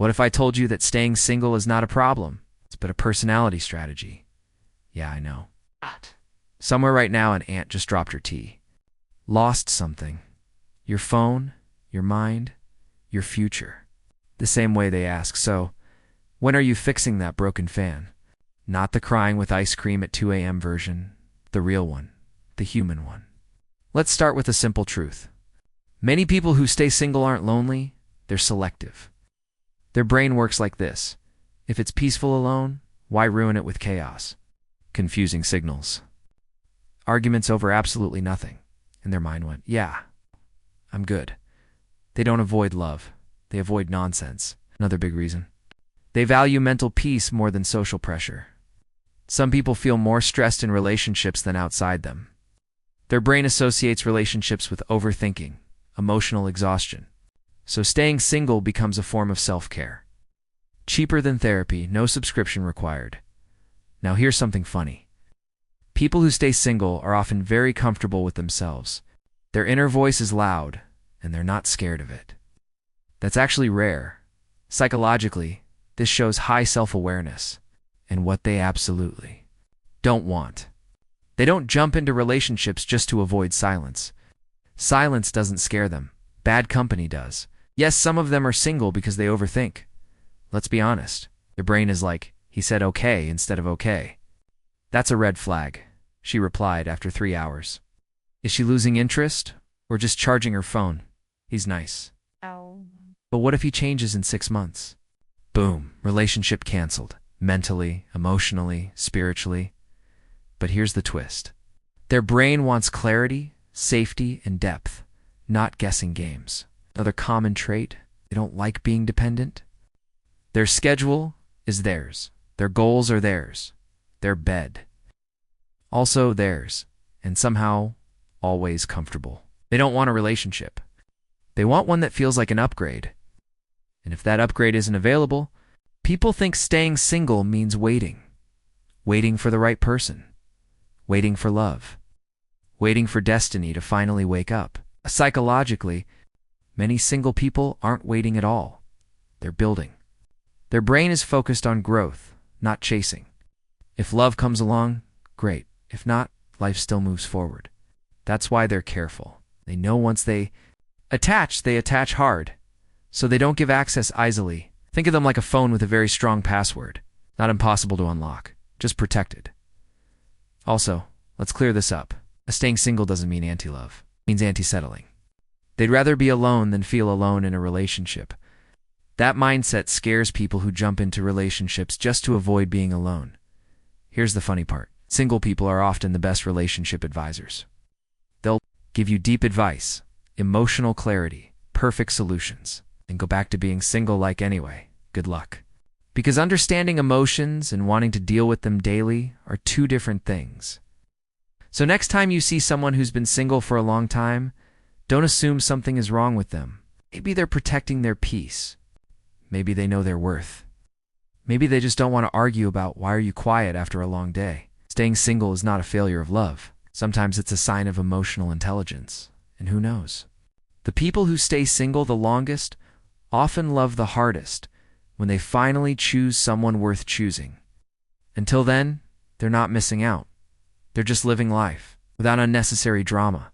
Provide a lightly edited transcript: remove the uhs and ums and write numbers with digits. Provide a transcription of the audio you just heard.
What if I told you that staying single is not a problem, but a personality strategy? Yeah, I know. Somewhere right now, an ant just dropped her tea. Lost something. Your phone, your mind, your future. The same way they ask, so, when are you fixing that broken fan? Not the crying with ice cream at 2 a.m. version, the real one, the human one. Let's start with a simple truth. Many people who stay single aren't lonely, they're selective. Their brain works like this. If it's peaceful alone, why ruin it with chaos? Confusing signals. Arguments over absolutely nothing. And their mind went, yeah, I'm good. They don't avoid love. They avoid nonsense. Another big reason. They value mental peace more than social pressure. Some people feel more stressed in relationships than outside them. Their brain associates relationships with overthinking, emotional exhaustion. So staying single becomes a form of self-care. Cheaper than therapy, no subscription required. Now here's something funny. People who stay single are often very comfortable with themselves. Their inner voice is loud, and they're not scared of it. That's actually rare. Psychologically, this shows high self-awareness and what they absolutely don't want. They don't jump into relationships just to avoid silence. Silence doesn't scare them. Bad company does. Yes, some of them are single because they overthink. Let's be honest. Their brain is like, he said okay instead of okay. That's a red flag, she replied after 3 hours. Is she losing interest or just charging her phone? He's nice. Oh. But what if he changes in 6 months? Boom, relationship canceled. Mentally, emotionally, spiritually. But here's the twist. Their brain wants clarity, safety, and depth, not guessing games. Another common trait, they don't like being dependent. Their schedule is theirs. Their goals are theirs. Their bed. Also theirs, and somehow always comfortable. They don't want a relationship. They want one that feels like an upgrade. And if that upgrade isn't available, people think staying single means waiting. Waiting for the right person. Waiting for love. Waiting for destiny to finally wake up. Psychologically, many single people aren't waiting at all. They're building. Their brain is focused on growth, not chasing. If love comes along, great. If not, life still moves forward. That's why they're careful. They know once they attach hard. So they don't give access easily. Think of them like a phone with a very strong password. Not impossible to unlock, just protected. Also, let's clear this up. Staying single doesn't mean anti-love. It means anti-settling. They'd rather be alone than feel alone in a relationship. That mindset scares people who jump into relationships just to avoid being alone. Here's the funny part. Single people are often the best relationship advisors. They'll give you deep advice, emotional clarity, perfect solutions, and go back to being single like anyway. Good luck. Because understanding emotions and wanting to deal with them daily are two different things. So next time you see someone who's been single for a long time, don't assume something is wrong with them. Maybe they're protecting their peace. Maybe they know their worth. Maybe they just don't want to argue about why are you quiet after a long day. Staying single is not a failure of love. Sometimes it's a sign of emotional intelligence. And who knows? The people who stay single the longest often love the hardest when they finally choose someone worth choosing. Until then, they're not missing out. They're just living life without unnecessary drama.